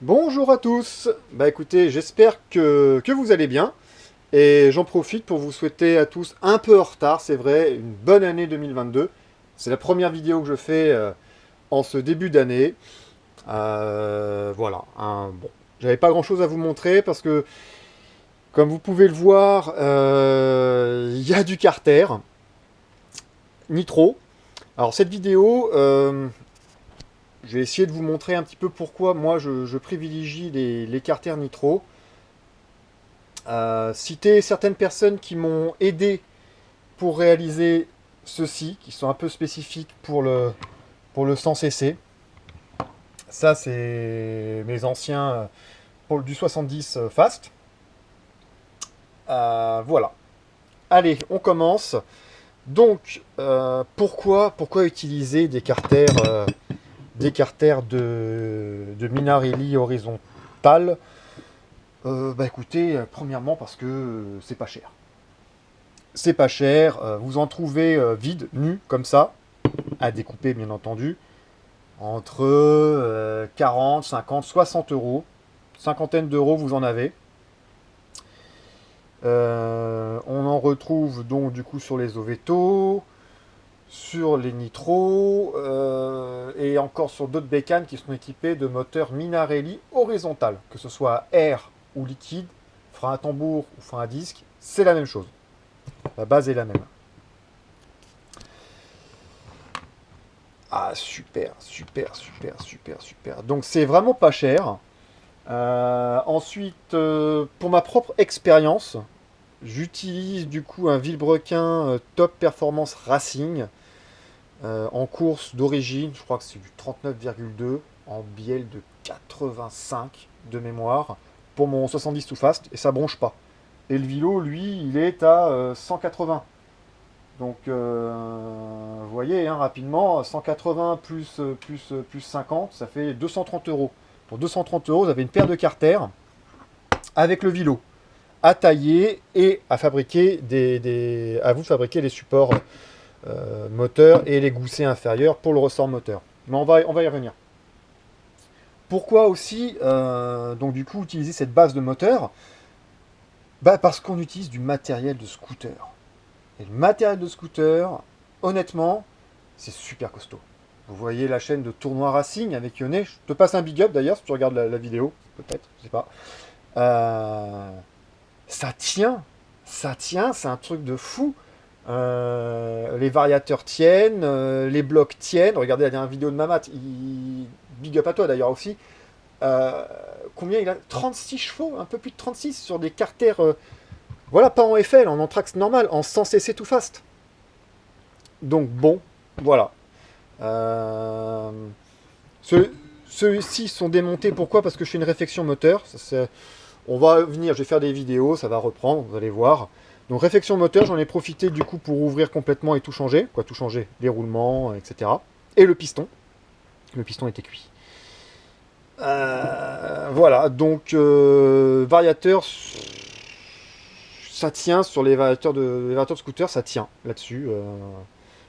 Bonjour à tous. Bah écoutez, j'espère que vous allez bien. Et j'en profite pour vous souhaiter à tous, un peu en retard, c'est vrai, une bonne année 2022. C'est la première vidéo que je fais en ce début d'année. Voilà. Bon, j'avais pas grand-chose à vous montrer parce que, comme vous pouvez le voir, il y a du Carter, Nitro. Alors cette vidéo, je vais essayer de vous montrer un petit peu pourquoi moi je privilégie les Carter Nitro. Citer certaines personnes qui m'ont aidé pour réaliser ceci, qui sont un peu spécifiques pour le sans cc. Ça, c'est mes anciens pour du 70 fast. Voilà. Allez, on commence. Donc, pourquoi utiliser des carters de Minarelli horizontale? Bah écoutez, premièrement parce que c'est pas cher. C'est pas cher, vous en trouvez vide, nu, comme ça, à découper bien entendu, entre 40, 50, 60 euros. Cinquantaine d'euros, vous en avez. On en retrouve donc du coup sur les Oveto, sur les Nitro, et encore sur d'autres bécanes qui sont équipées de moteurs Minarelli horizontal, que ce soit air ou liquide, frein à tambour ou frein à disque, c'est la même chose. La base est la même. Ah, super, super, super, super, super. Donc c'est vraiment pas cher. Ensuite, pour ma propre expérience, j'utilise du coup un Vilebrequin Top Performance Racing en course d'origine. Je crois que c'est du 39,2 en bielle de 85 de mémoire pour mon 70 Too Fast et ça bronche pas. Et le Vilo, lui, il est à 180. Donc, vous voyez, hein, rapidement, 180 plus 50, ça fait 230 euros. Pour 230 euros, vous avez une paire de carters avec le Vilo à tailler et à fabriquer à vous fabriquer les supports moteurs et les goussets inférieurs pour le ressort moteur. Mais on va y revenir. Pourquoi aussi, donc du coup, utiliser cette base de moteur? Bah parce qu'on utilise du matériel de scooter. Et le matériel de scooter, honnêtement, c'est super costaud. Vous voyez la chaîne de Tournoi Racing avec Yone. Je te passe un big up d'ailleurs si tu regardes la vidéo, peut-être, je sais pas. Euh, ça tient, c'est un truc de fou. Les variateurs tiennent, les blocs tiennent. Regardez la dernière vidéo de Mamat, big up à toi d'ailleurs aussi. Euh, Combien il a? 36 chevaux, un peu plus de 36 sur des carters. Voilà, pas en FL, en Anthrax normal, en 100 cc tout fast. Donc bon, voilà. Euh, Ceux-ci sont démontés, pourquoi? Parce que je fais une réflexion moteur. On va venir, je vais faire des vidéos, ça va reprendre, vous allez voir. Donc réflexion moteur, j'en ai profité du coup pour ouvrir complètement et tout changer. Quoi, tout changer? Les roulements, etc. Et le piston. Le piston était cuit. Voilà, donc variateur, ça tient sur les variateurs de scooter, ça tient là-dessus.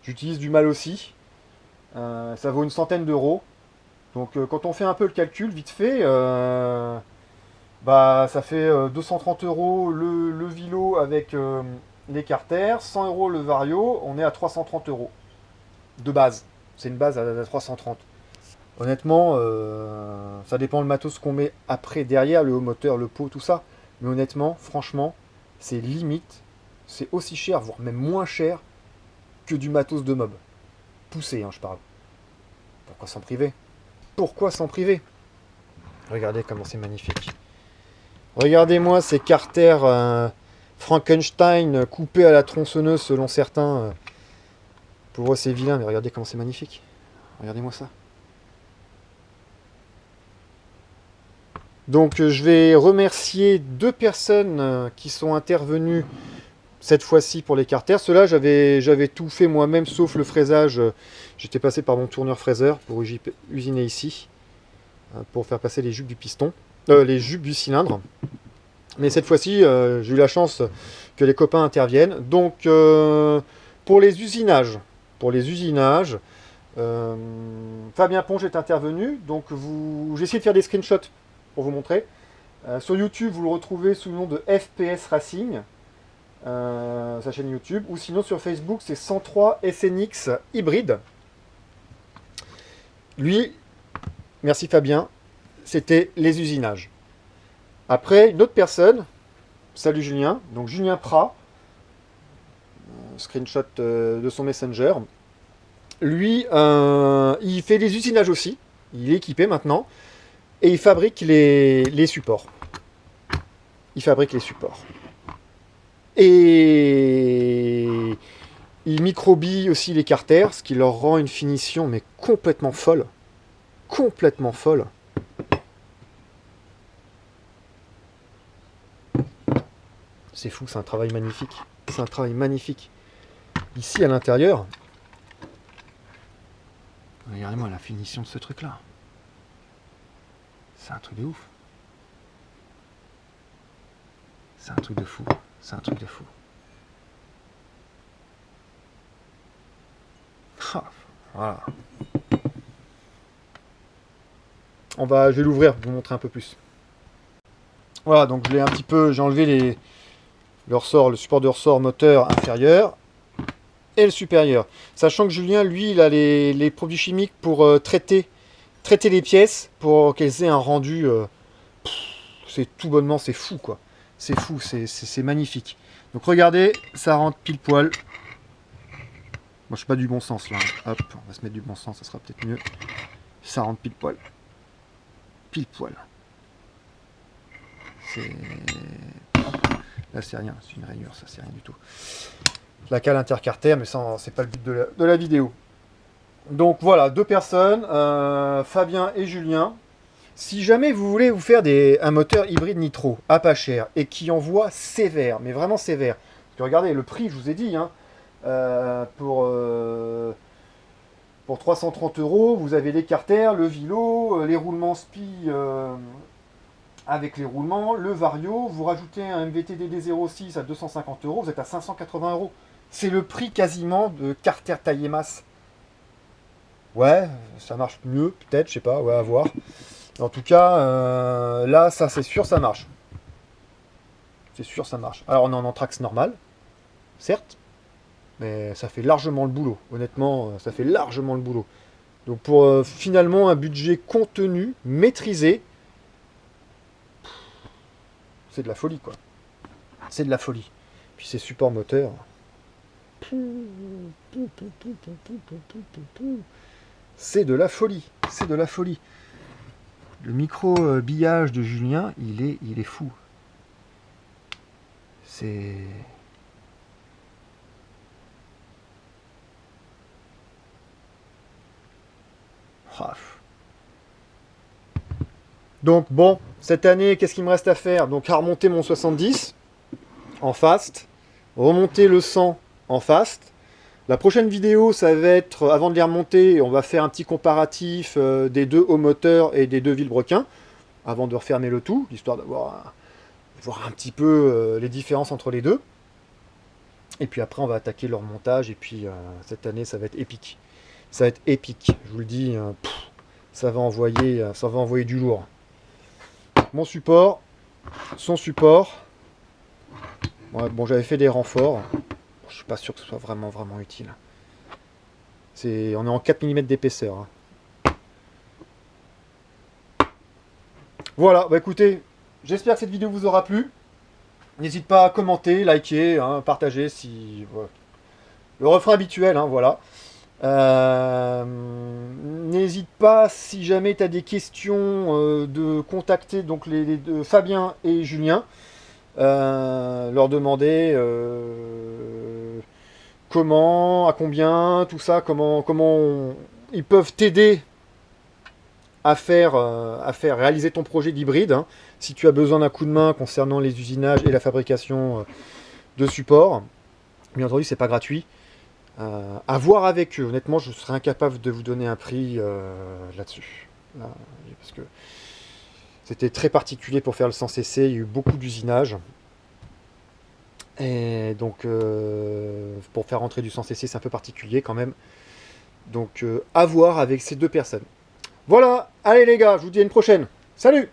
J'utilise du mal aussi. Ça vaut une centaine d'euros. Donc quand on fait un peu le calcul, vite fait, bah ça fait 230 euros le Vilo avec les carters, 100 euros le Vario, on est à 330 euros de base. C'est une base à 330. Honnêtement, ça dépend le matos qu'on met après, derrière, le haut moteur, le pot, tout ça. Mais honnêtement, franchement, c'est limite, c'est aussi cher, voire même moins cher que du matos de mob. Poussé, hein, je parle. Pourquoi s'en priver? Pourquoi s'en priver? Regardez comment c'est magnifique. Regardez-moi ces carters Frankenstein coupés à la tronçonneuse selon certains. Pour eux c'est vilain, mais regardez comment c'est magnifique. Regardez-moi ça. Donc je vais remercier deux personnes qui sont intervenues cette fois-ci pour les carters. Ceux-là, j'avais tout fait moi-même sauf le fraisage. J'étais passé par mon tourneur fraiseur pour usiner ici, pour faire passer les jupes du piston, les jupes du cylindre. Mais cette fois-ci, j'ai eu la chance que les copains interviennent. Donc pour les usinages, Fabien Ponge est intervenu. Donc j'ai essayé de faire des screenshots pour vous montrer. Sur YouTube, vous le retrouvez sous le nom de FPS Racing, sa chaîne YouTube, ou sinon sur Facebook, c'est 103 SNX Hybride. Lui, merci Fabien, c'était les usinages. Après, une autre personne, salut Julien, donc Julien Prat, screenshot de son Messenger. Lui, il fait des usinages aussi, il est équipé maintenant, et il fabrique les supports. Il fabrique les supports. Et il microbille aussi les carters, ce qui leur rend une finition mais complètement folle. Complètement folle. C'est fou, c'est un travail magnifique. C'est un travail magnifique. Ici, à l'intérieur, regardez-moi la finition de ce truc-là. C'est un truc de ouf. C'est un truc de fou. C'est un truc de fou. Ah, voilà. Je vais l'ouvrir pour vous montrer un peu plus. Voilà, donc je l'ai un petit peu, j'ai enlevé le support de ressort moteur inférieur et le supérieur. Sachant que Julien, lui, il a les produits chimiques pour traiter les pièces pour qu'elles aient un rendu. C'est tout bonnement, c'est fou quoi. C'est fou, c'est magnifique. Donc regardez, ça rentre pile poil. Moi je suis pas du bon sens là. Hop, on va se mettre du bon sens, ça sera peut-être mieux. Ça rentre pile poil. Pile poil. Là c'est rien, c'est une rainure, ça c'est rien du tout. La cale intercarter, mais ça c'est pas le but de la vidéo. Donc voilà, deux personnes, Fabien et Julien. Si jamais vous voulez vous faire un moteur hybride nitro à pas cher et qui envoie sévère, mais vraiment sévère, parce que regardez le prix, je vous ai dit, hein, pour 330 €, vous avez les carters, le vilo, les roulements SPI avec les roulements, le vario, vous rajoutez un MVT DD06 à 250 €, vous êtes à 580 €. C'est le prix quasiment de carter taillé masse. Ouais, ça marche mieux, peut-être, je sais pas, ouais, à voir. En tout cas, là, ça c'est sûr, ça marche. C'est sûr, ça marche. Alors on est en anthrax normal, certes, mais ça fait largement le boulot. Honnêtement, ça fait largement le boulot. Donc pour finalement un budget contenu, maîtrisé, c'est de la folie quoi. C'est de la folie. Puis ces supports moteurs. C'est de la folie. C'est de la folie. Le micro-billage de Julien, il est fou. C'est... Donc bon, cette année, qu'est-ce qu'il me reste à faire? Donc à remonter mon 70 en fast, remonter le 100 en fast. La prochaine vidéo, ça va être, avant de les remonter, on va faire un petit comparatif des deux hauts moteurs et des deux vilebrequins, avant de refermer le tout, histoire d'avoir voir un petit peu les différences entre les deux. Et puis après, on va attaquer leur montage, et puis cette année, ça va être épique. Ça va être épique, je vous le dis, ça va envoyer du lourd. Mon support, son support. Ouais, bon, j'avais fait des renforts. Je suis pas sûr que ce soit vraiment utile. On est en 4 mm d'épaisseur. Hein. Voilà, bah écoutez, j'espère que cette vidéo vous aura plu. N'hésite pas à commenter, liker, hein, partager si... Voilà. Le refrain habituel, hein, voilà. N'hésite pas, si jamais tu as des questions, de contacter donc les deux, Fabien et Julien. Leur demander comment, à combien, tout ça, comment ils peuvent t'aider à faire réaliser ton projet d'hybride. Hein, si tu as besoin d'un coup de main concernant les usinages et la fabrication de supports. Bien entendu, c'est pas gratuit. À voir avec eux. Honnêtement, je serais incapable de vous donner un prix là-dessus. Là, parce que c'était très particulier pour faire le 100cc. Il y a eu beaucoup d'usinage. Et donc, pour faire rentrer du 100cc, c'est un peu particulier quand même. Donc, à voir avec ces deux personnes. Voilà, allez les gars, je vous dis à une prochaine. Salut!